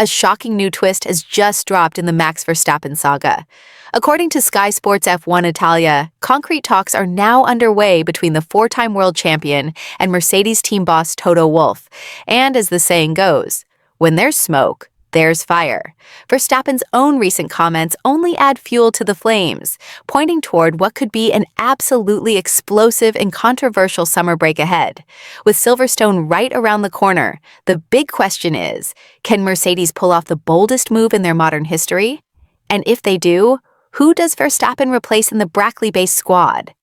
A shocking new twist has just dropped in the Max Verstappen saga. According to Sky Sports F1 Italia, concrete talks are now underway between the four-time world champion and Mercedes team boss Toto Wolff. And as the saying goes, when there's smoke, there's fire. Verstappen's own recent comments only add fuel to the flames, pointing toward what could be an absolutely explosive and controversial summer break ahead. With Silverstone right around the corner, the big question is, can Mercedes pull off the boldest move in their modern history? And if they do, who does Verstappen replace in the Brackley-based squad?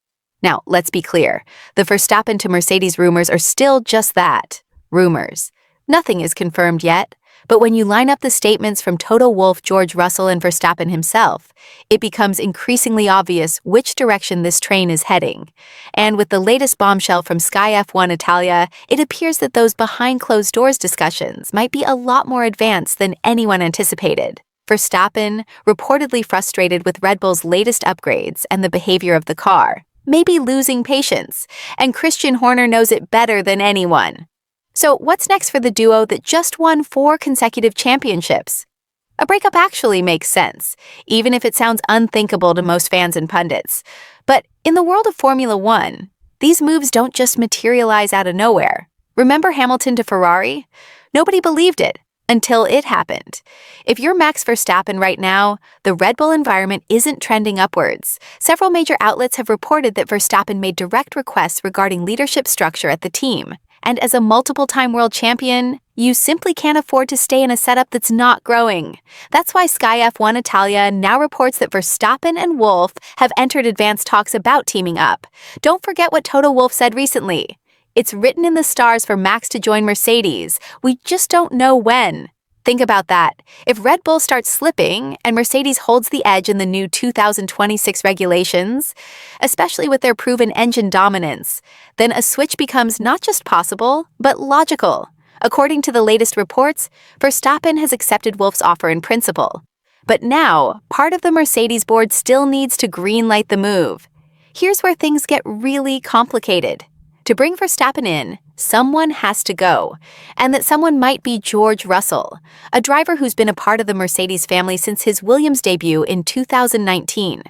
Now, let's be clear, the Verstappen to Mercedes rumors are still just that, rumors. Nothing is confirmed yet. But when you line up the statements from Toto Wolff, George Russell, and Verstappen himself, it becomes increasingly obvious which direction this train is heading. And with the latest bombshell from Sky F1 Italia, it appears that those behind-closed-doors discussions might be a lot more advanced than anyone anticipated. Verstappen, reportedly frustrated with Red Bull's latest upgrades and the behavior of the car, may be losing patience, and Christian Horner knows it better than anyone. So what's next for the duo that just won 4 consecutive championships? A breakup actually makes sense, even if it sounds unthinkable to most fans and pundits. But in the world of Formula One, these moves don't just materialize out of nowhere. Remember Hamilton to Ferrari? Nobody believed it until it happened. If you're Max Verstappen right now, the Red Bull environment isn't trending upwards. Several major outlets have reported that Verstappen made direct requests regarding leadership structure at the team. And as a multiple-time world champion, you simply can't afford to stay in a setup that's not growing. That's why Sky F1 Italia now reports that Verstappen and Wolff have entered advanced talks about teaming up. Don't forget what Toto Wolff said recently. It's written in the stars for Max to join Mercedes. We just don't know when. Think about that. If Red Bull starts slipping and Mercedes holds the edge in the new 2026 regulations, especially with their proven engine dominance, then a switch becomes not just possible, but logical. According to the latest reports, Verstappen has accepted Wolff's offer in principle. But now, part of the Mercedes board still needs to greenlight the move. Here's where things get really complicated. To bring Verstappen in, someone has to go, and that someone might be George Russell, a driver who's been a part of the Mercedes family since his Williams debut in 2019.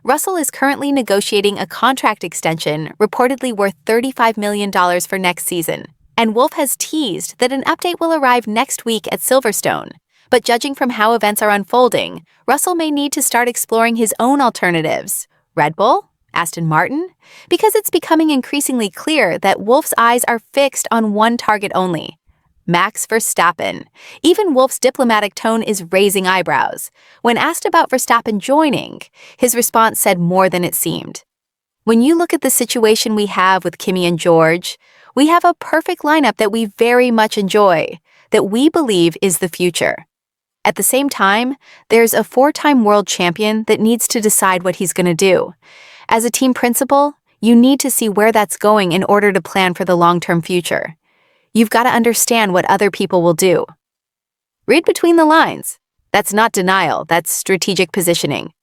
Russell is currently negotiating a contract extension reportedly worth $35 million for next season, and Wolff has teased that an update will arrive next week at Silverstone. But judging from how events are unfolding, Russell may need to start exploring his own alternatives. Red Bull? Aston Martin? Because it's becoming increasingly clear that Wolff's eyes are fixed on one target only: Max Verstappen. Even Wolff's diplomatic tone is raising eyebrows. When asked about Verstappen joining, his response said more than it seemed. When you look at the situation we have with Kimi and George, we have a perfect lineup that we very much enjoy, that we believe is the future. At the same time, there's a 4-time world champion that needs to decide what he's going to do. As a team principal, you need to see where that's going in order to plan for the long-term future. You've got to understand what other people will do. Read between the lines. That's not denial, that's strategic positioning.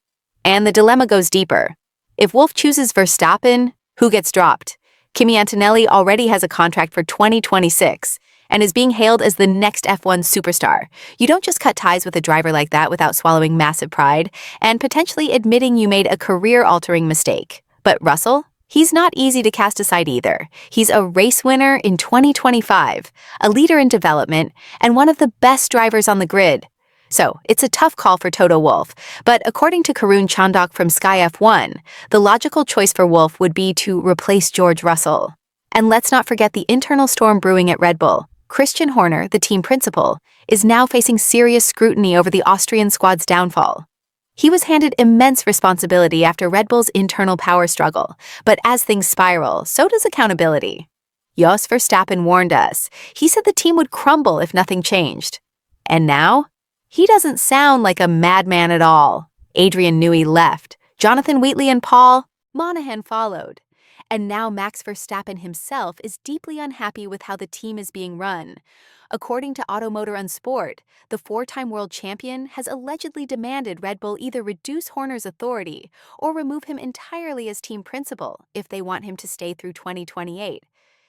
And the dilemma goes deeper. If Wolff chooses Verstappen, who gets dropped? Kimi Antonelli already has a contract for 2026 and is being hailed as the next F1 superstar. You don't just cut ties with a driver like that without swallowing massive pride and potentially admitting you made a career-altering mistake. But Russell? He's not easy to cast aside either. He's a race winner in 2025, a leader in development, and one of the best drivers on the grid. So, it's a tough call for Toto Wolff, but according to Karun Chandok from Sky F1, the logical choice for Wolff would be to replace George Russell. And let's not forget the internal storm brewing at Red Bull. Christian Horner, the team principal, is now facing serious scrutiny over the Austrian squad's downfall. He was handed immense responsibility after Red Bull's internal power struggle, but as things spiral, so does accountability. Jos Verstappen warned us. He said the team would crumble if nothing changed. And now? He doesn't sound like a madman at all. Adrian Newey left. Jonathan Wheatley and Paul Monahan followed. And now Max Verstappen himself is deeply unhappy with how the team is being run. According to Automotor and Sport, the 4-time world champion has allegedly demanded Red Bull either reduce Horner's authority or remove him entirely as team principal if they want him to stay through 2028.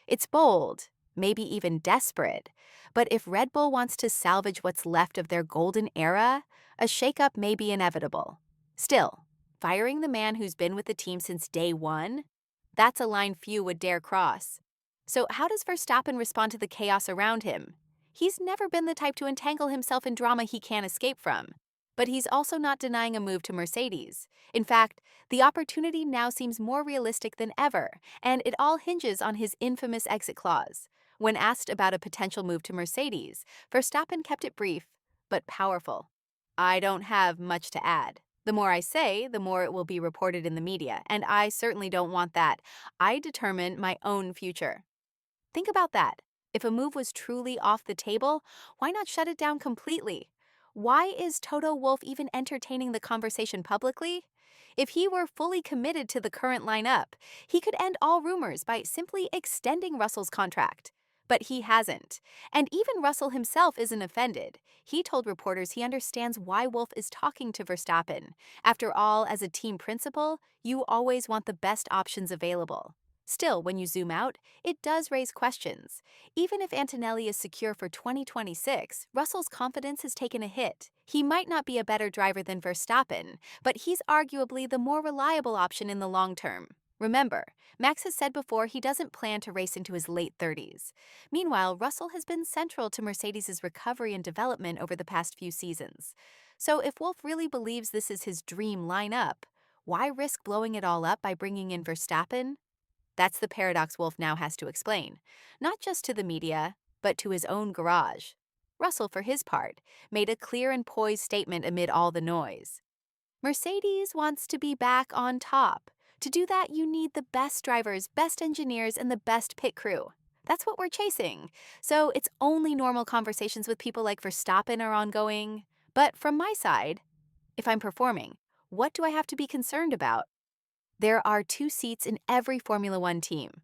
It's bold, maybe even desperate. But if Red Bull wants to salvage what's left of their golden era, a shakeup may be inevitable. Still, firing the man who's been with the team since day one? That's a line few would dare cross. So how does Verstappen respond to the chaos around him? He's never been the type to entangle himself in drama he can't escape from. But he's also not denying a move to Mercedes. In fact, the opportunity now seems more realistic than ever, and it all hinges on his infamous exit clause. When asked about a potential move to Mercedes, Verstappen kept it brief, but powerful. "I don't have much to add. The more I say, the more it will be reported in the media, and I certainly don't want that. I determine my own future." Think about that. If a move was truly off the table, why not shut it down completely? Why is Toto Wolff even entertaining the conversation publicly? If he were fully committed to the current lineup, he could end all rumors by simply extending Russell's contract. But he hasn't. And even Russell himself isn't offended. He told reporters he understands why Wolff is talking to Verstappen. After all, as a team principal, you always want the best options available. Still, when you zoom out, it does raise questions. Even if Antonelli is secure for 2026, Russell's confidence has taken a hit. He might not be a better driver than Verstappen, but he's arguably the more reliable option in the long term. Remember, Max has said before he doesn't plan to race into his late 30s. Meanwhile, Russell has been central to Mercedes' recovery and development over the past few seasons. So if Wolff really believes this is his dream lineup, why risk blowing it all up by bringing in Verstappen? That's the paradox Wolff now has to explain, not just to the media, but to his own garage. Russell, for his part, made a clear and poised statement amid all the noise. Mercedes wants to be back on top. To do that, you need the best drivers, best engineers, and the best pit crew. That's what we're chasing. So it's only normal conversations with people like Verstappen are ongoing. But from my side, if I'm performing, what do I have to be concerned about? There are 2 seats in every Formula One team.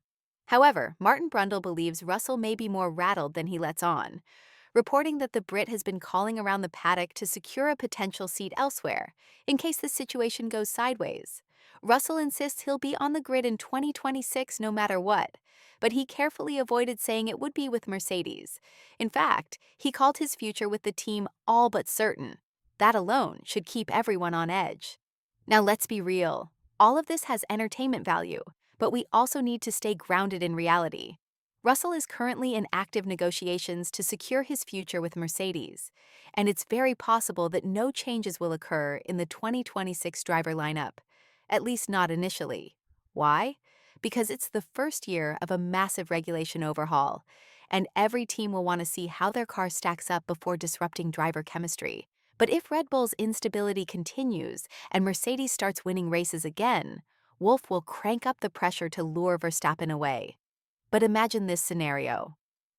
However, Martin Brundle believes Russell may be more rattled than he lets on, reporting that the Brit has been calling around the paddock to secure a potential seat elsewhere, in case the situation goes sideways. Russell insists he'll be on the grid in 2026 no matter what, but he carefully avoided saying it would be with Mercedes. In fact, he called his future with the team all but certain. That alone should keep everyone on edge. Now let's be real. All of this has entertainment value, but we also need to stay grounded in reality. Russell is currently in active negotiations to secure his future with Mercedes, and it's very possible that no changes will occur in the 2026 driver lineup, at least not initially. Why? Because it's the first year of a massive regulation overhaul, and every team will want to see how their car stacks up before disrupting driver chemistry. But if Red Bull's instability continues and Mercedes starts winning races again, Wolff will crank up the pressure to lure Verstappen away. But imagine this scenario.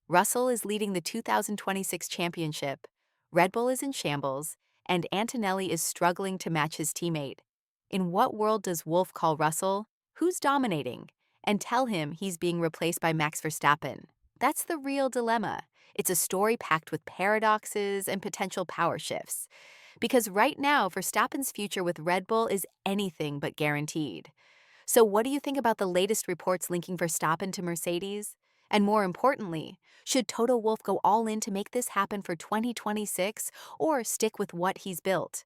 Russell is leading the 2026 championship, Red Bull is in shambles, and Antonelli is struggling to match his teammate. In what world does Wolff call Russell, who's dominating, and tell him he's being replaced by Max Verstappen? That's the real dilemma. It's a story packed with paradoxes and potential power shifts. Because right now, Verstappen's future with Red Bull is anything but guaranteed. So what do you think about the latest reports linking Verstappen to Mercedes? And more importantly, should Toto Wolff go all in to make this happen for 2026 or stick with what he's built?